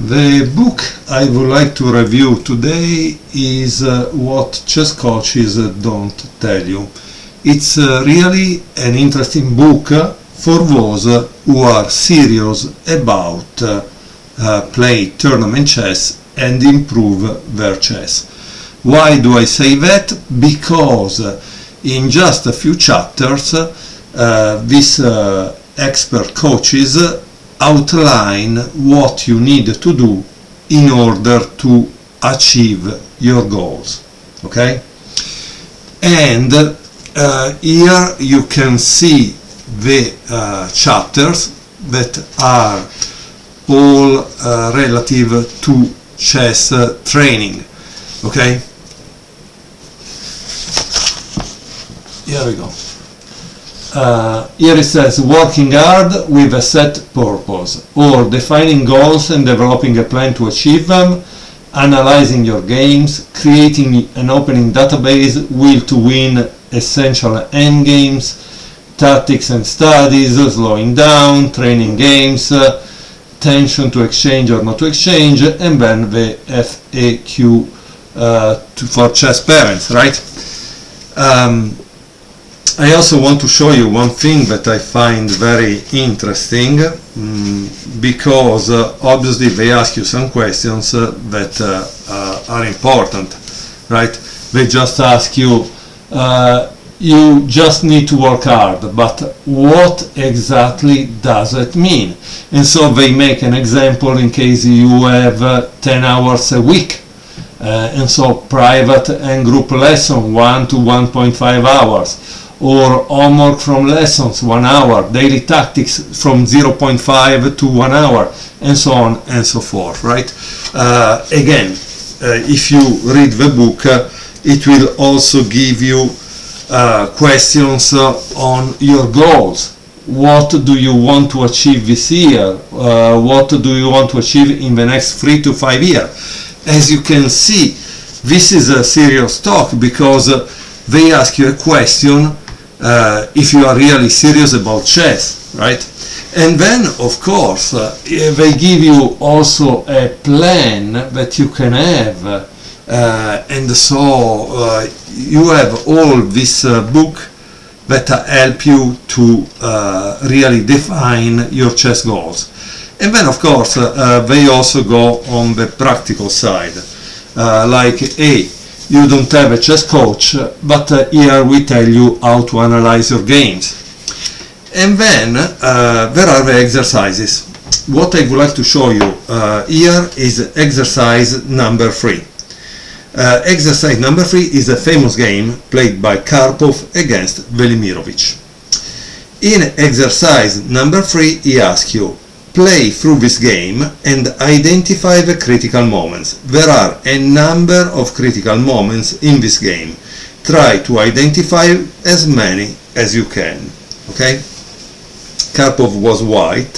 The book I would like to review today is What Chess Coaches Don't Tell You. It's really an interesting book for those who are serious about play tournament chess and improve their chess. Why do I say that? Because in just a few chapters these expert coaches outline what you need to do in order to achieve your goals. Okay? And here you can see the chapters that are all relative to chess training. Okay? Here we go. Here it says working hard with a set purpose, or defining goals and developing a plan to achieve them, analyzing your games, creating an opening database, will to win, essential endgames, tactics and studies, slowing down, training games, tension to exchange or not to exchange, and then the FAQ for chess parents, right? I also want to show you one thing that I find very interesting, because obviously they ask you some questions that are important, right? They just ask you, you just need to work hard, but what exactly does it mean? And so they make an example in case you have 10 hours a week, and so private and group lesson 1 to 1.5 hours. Or homework from lessons 1 hour, daily tactics from 0.5 to 1 hour, and so on and so forth, right? Again, if you read the book, it will also give you questions on your goals. What do you want to achieve this year? What do you want to achieve in the next 3 to 5 years? As you can see, this is a serious talk, because they ask you a question if you are really serious about chess, right? And then, of course, they give you also a plan that you can have, and so you have all this book that help you to really define your chess goals. And then, of course, they also go on the practical side, like, hey, you don't have a chess coach, but here we tell you how to analyze your games. And then there are the exercises. What I would like to show you here is exercise number 3. Exercise number 3 is a famous game played by Karpov against Velimirovich. In exercise number 3, he asks you, play through this game and identify the critical moments. There are a number of critical moments in this game. Try to identify as many as you can. Okay? Karpov was white,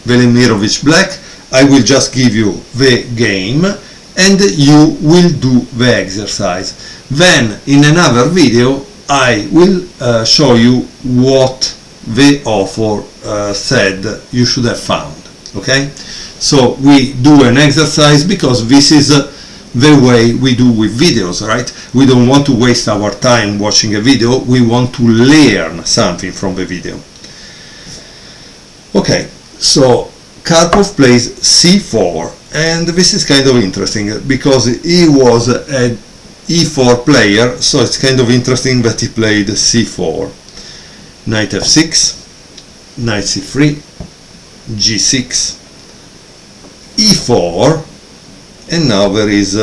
Velimirovich black. I will just give you the game and you will do the exercise. Then in another video I will show you what the author said you should have found. Okay, so we do an exercise because this is the way we do with videos, right? We don't want to waste our time watching a video, we want to learn something from the video. Okay, so Karpov plays c4, and this is kind of interesting because he was an e4 player, so it's kind of interesting that he played c4. Knight f6, knight c3, g6, e4, and now there is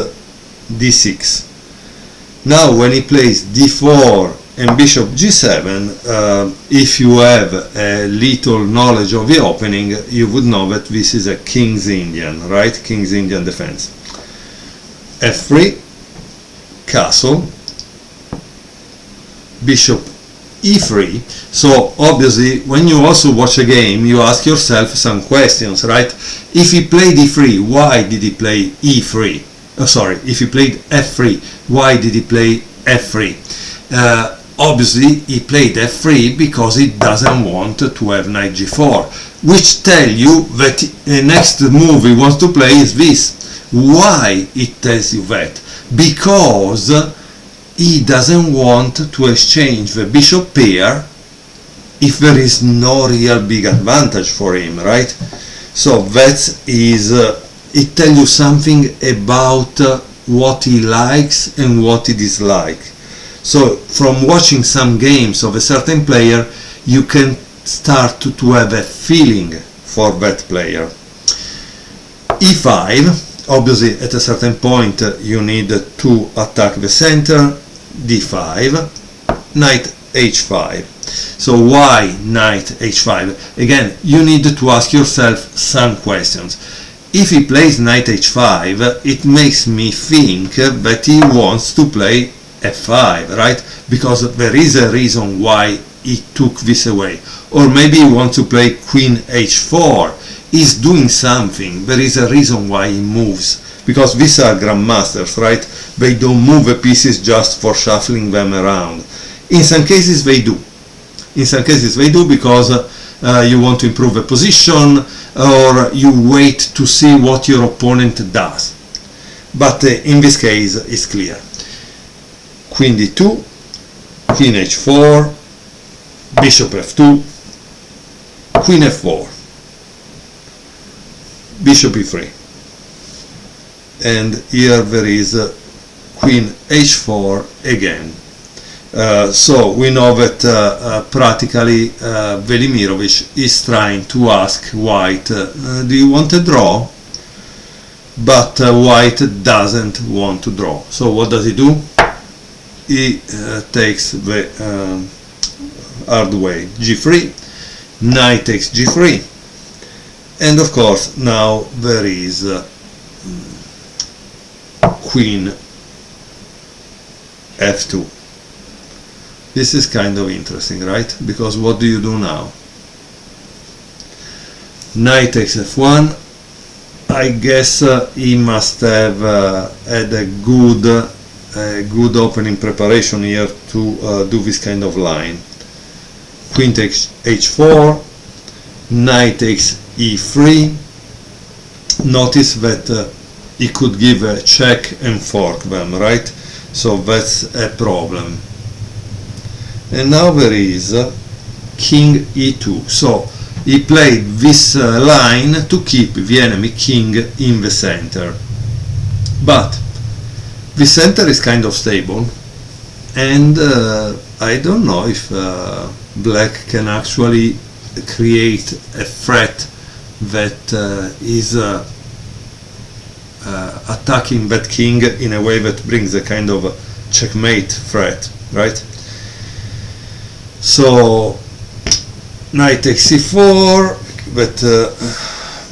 d6. Now when he plays d4 and bishop g7, if you have a little knowledge of the opening, you would know that this is a King's Indian, right? King's Indian defense. f3, castle, bishop e3. So obviously when you also watch a game you ask yourself some questions, right? If he played e3, why did he play e3? If he played f3, why did he play f3? Obviously he played f3 because he doesn't want to have knight g4. which tell you that the next move he wants to play is this. Why it tells you that? Because he doesn't want to exchange the bishop pair if there is no real big advantage for him, right? So that is, it tells you something about what he likes and what he dislikes. So from watching some games of a certain player, you can start to have a feeling for that player. E5, obviously at a certain point you need to attack the center. D5, knight h5. So why knight h5? Again, you need to ask yourself some questions. If he plays knight h5, it makes me think that he wants to play f5, right? Because there is a reason why he took this away. Or maybe he wants to play queen h4. He's doing something. There is a reason why he moves. Because these are grandmasters, right? They don't move the pieces just for shuffling them around. In some cases they do. In some cases they do because you want to improve the position, or you wait to see what your opponent does. But in this case it's clear. Queen d2, queen h4, bishop f2, queen f4, bishop e3, and here there is queen h4 again. So we know that practically Velimirovich is trying to ask White, do you want a draw? But White doesn't want to draw. So what does he do? He takes the hard way, g3, knight takes g3, and of course now there is queen f2. This is kind of interesting, right? Because what do you do now? Knight takes f1. I guess he must have had a good opening preparation here to do this kind of line. Queen takes h4, knight takes e3. Notice that he could give a check and fork them, right? So that's a problem. And now there is king e2. So he played this line to keep the enemy king in the center. But the center is kind of stable, and I don't know if black can actually create a threat that is attacking that king in a way that brings a kind of checkmate threat, right? So knight takes c4,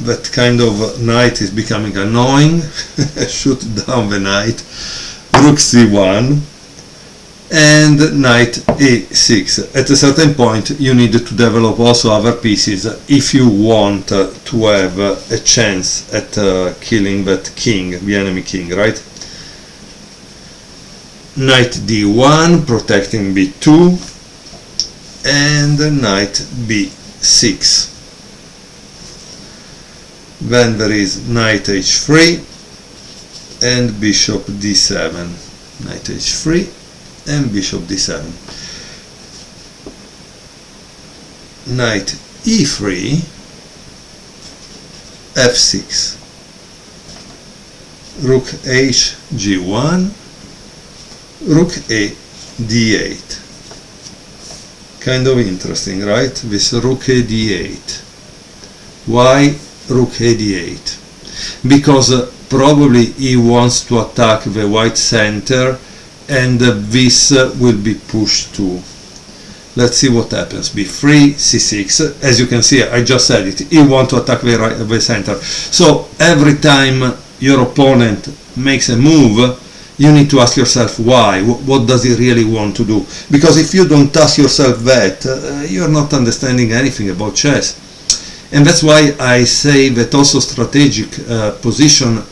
that kind of knight is becoming annoying. Shoot down the knight. Rook c1 and knight e6. At a certain point you need to develop also other pieces if you want to have a chance at killing that king, the enemy king, right? Knight d1 protecting b2, and knight b6. Then there is knight h3 and bishop d7. Knight h3 and bishop d7. Knight e3, f6. Rook h g1, rook a d8. Kind of interesting, right? This rook a d8. Why rook a d8? Because probably he wants to attack the white center, and this will be pushed too. Let's see what happens. b3, c6. As you can see, I just said it. He wants to attack the center. So every time your opponent makes a move, you need to ask yourself why. What does he really want to do? Because if you don't ask yourself that, you're not understanding anything about chess. And that's why I say that also strategic position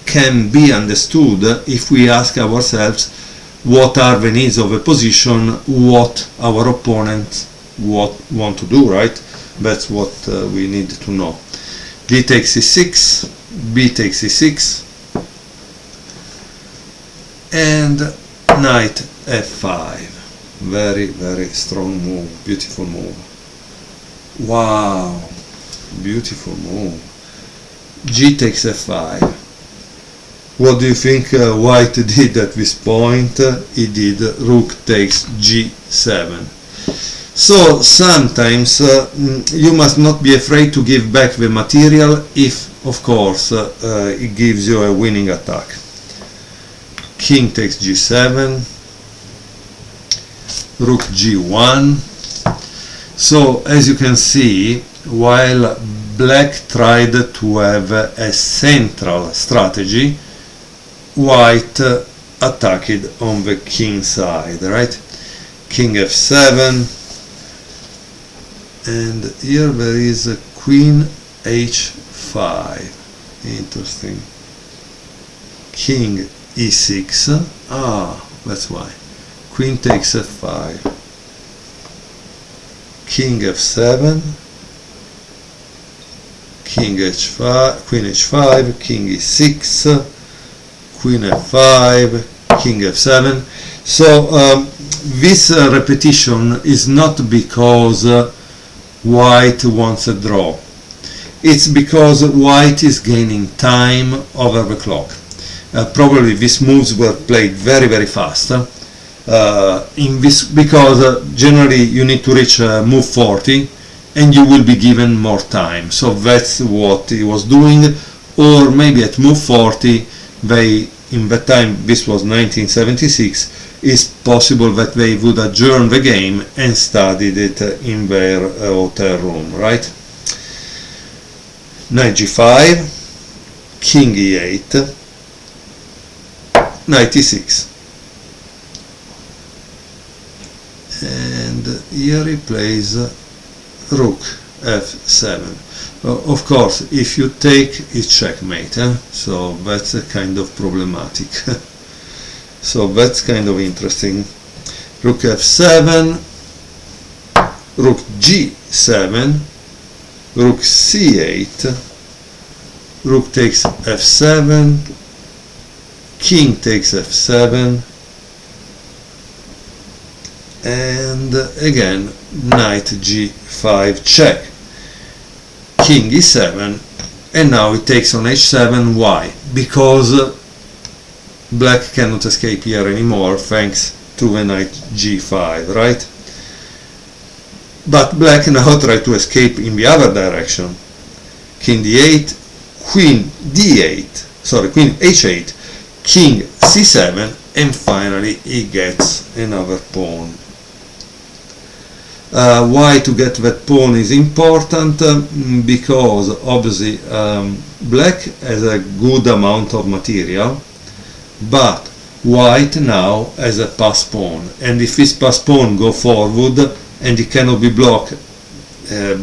can be understood if we ask ourselves what are the needs of a position, what our opponents want to do, right? That's what we need to know. D takes e6, B takes e6, and knight f5. Very, very strong move, beautiful move. Wow, beautiful move. G takes f5. What do you think White did at this point? He did rook takes g7. So sometimes you must not be afraid to give back the material if, of course, it gives you a winning attack. King takes g7, rook g1. So as you can see, while Black tried to have a central strategy, White attacked on the king side, right? King f7, and here there is a queen h5. Interesting. King e6. That's why. Queen takes f5. King f7. King h5. Queen h5. King e6. Queen f5, king f7. So this repetition is not because White wants a draw. It's because White is gaining time over the clock. Probably these moves were played very, very fast. Because generally you need to reach move 40 and you will be given more time. So that's what he was doing. Or maybe at move 40 in that time, this was 1976, it's possible that they would adjourn the game and studied it in their hotel room, right? Knight g5, king e8, knight e6. And here he plays rook f7. Of course, if you take, it's checkmate, so that's a kind of problematic. So that's kind of interesting. Rook f7, rook g7, rook c8, rook takes f7, king takes f7, and again knight g5 check. King e7, and now it takes on h7. Why? Because Black cannot escape here anymore thanks to the knight g5, right? But Black now tries to escape in the other direction. King d8, queen d8, sorry, queen h8, king c7, and finally he gets another pawn. Why to get that pawn is important? Because obviously Black has a good amount of material, but White now has a pass pawn, and if his pass pawn go forward and it cannot be blocked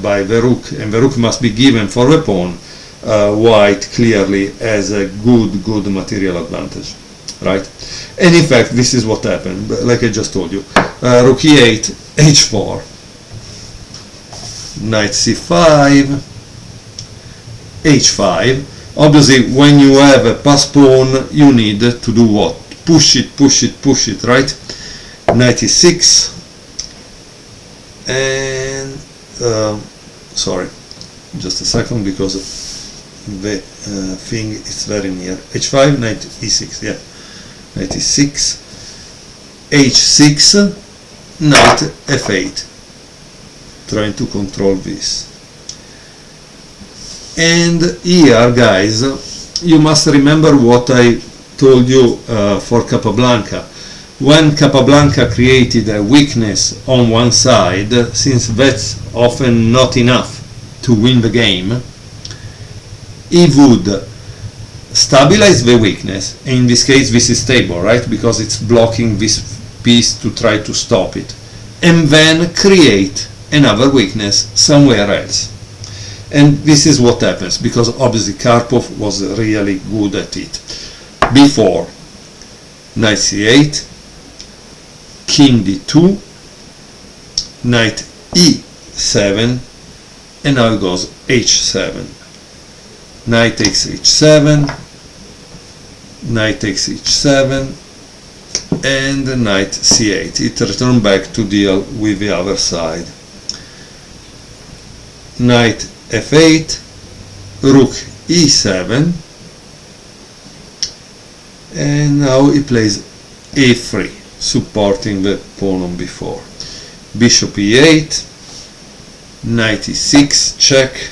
by the rook, and the rook must be given for the pawn, White clearly has a good material advantage, right? And in fact this is what happened, like I just told you. Rook e8, h4, knight c5, h5. Obviously when you have a pass pawn you need to do what? Push it, right? Knight e6, and sorry, just a second, because the thing is very near. h5, knight e6, yeah, knight e6, h6, knight f8, trying to control this. And here, guys, you must remember what I told you for Capablanca. When Capablanca created a weakness on one side, since that's often not enough to win the game, he would stabilize the weakness, and in this case this is stable, right, because it's blocking this piece to try to stop it, and then create another weakness somewhere else. And this is what happens, because obviously Karpov was really good at it. Before, knight c8, king d2, knight e7, and now it goes h7. Knight takes h7, knight takes h7, and knight c8. It returns back to deal with the other side. Knight f8, rook e7, and now he plays a3, supporting the pawn on b4. Bishop e8, knight e6, check,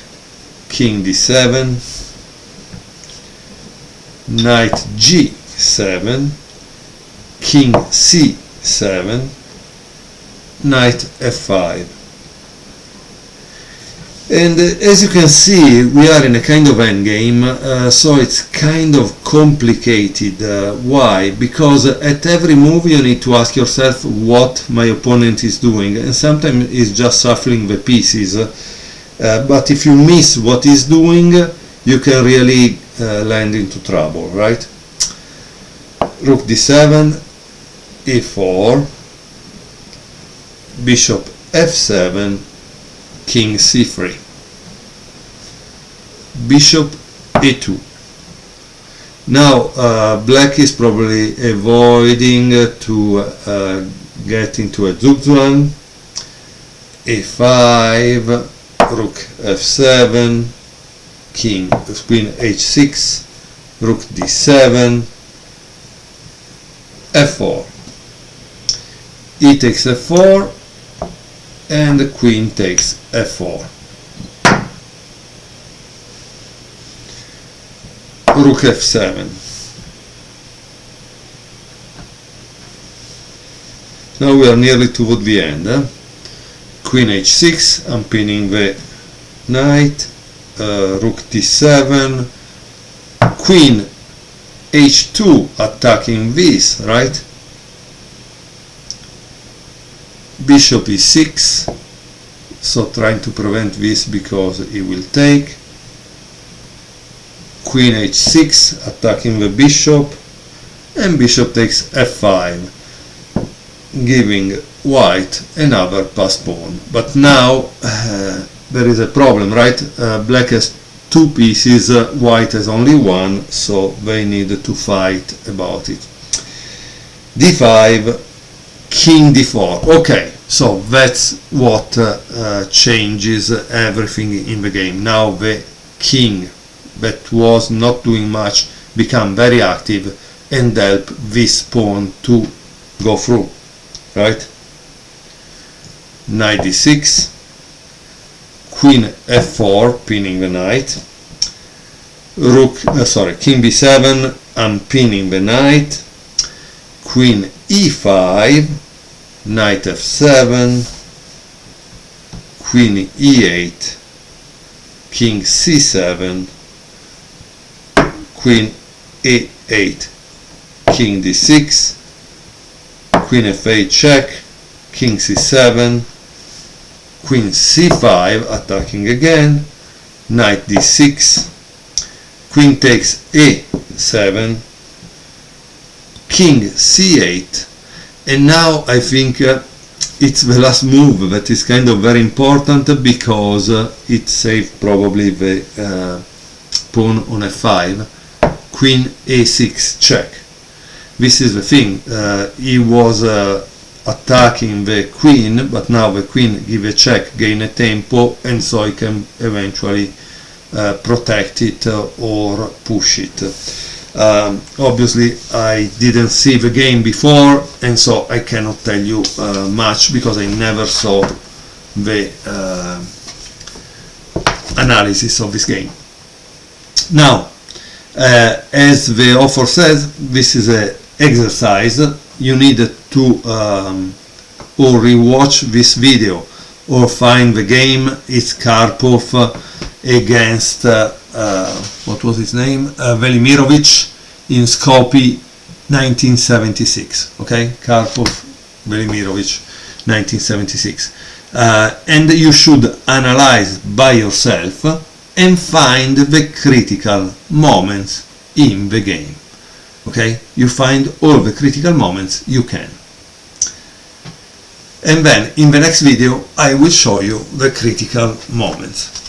king d7, knight g7, king c7, knight f5. And as you can see, we are in a kind of endgame, so it's kind of complicated. Why? Because at every move you need to ask yourself what my opponent is doing, and sometimes he's just shuffling the pieces. But if you miss what he's doing, you can really land into trouble, right? Rook d7, e4, bishop f7, king c3, bishop e2. Now black is probably avoiding to get into a zugzwang. a5, rook f7, queen h6, rook d7, f4, e takes f4, and the queen takes f4. Rook f7. Now we are nearly toward the end. Queen h6, I'm pinning the knight. Rook d7. Queen h2, attacking this, right? Bishop e6, so trying to prevent this because he will take. Queen h6, attacking the bishop, and bishop takes f5, giving white another pass pawn. But now there is a problem, right? Black has two pieces, white has only one, so they need to fight about it. d5, king d4. Okay, so that's what changes everything in the game. Now the king that was not doing much become very active and help this pawn to go through, right? Knight d6, queen f4, pinning the knight. King b7, I'm pinning the knight. Queen e5, knight f7, queen e8, king c7, queen a8, king d6, queen f8 check, king c7, queen c5 attacking again, knight d6, queen takes a7, king c8, and now I think it's the last move that is kind of very important because it saved probably the pawn on f5, queen a6 check. This is the thing, he was attacking the queen, but now the queen give a check, gain a tempo, and so he can eventually protect it or push it. Obviously I didn't see the game before, and so I cannot tell you much because I never saw the analysis of this game. Now, as the author says, this is an exercise. You need to or rewatch this video or find the game. It's Karpov against what was his name? Velimirovich in Skopje 1976. Okay, Karpov, Velimirovich 1976. And you should analyze by yourself and find the critical moments in the game. Okay, you find all the critical moments you can. And then in the next video I will show you the critical moments.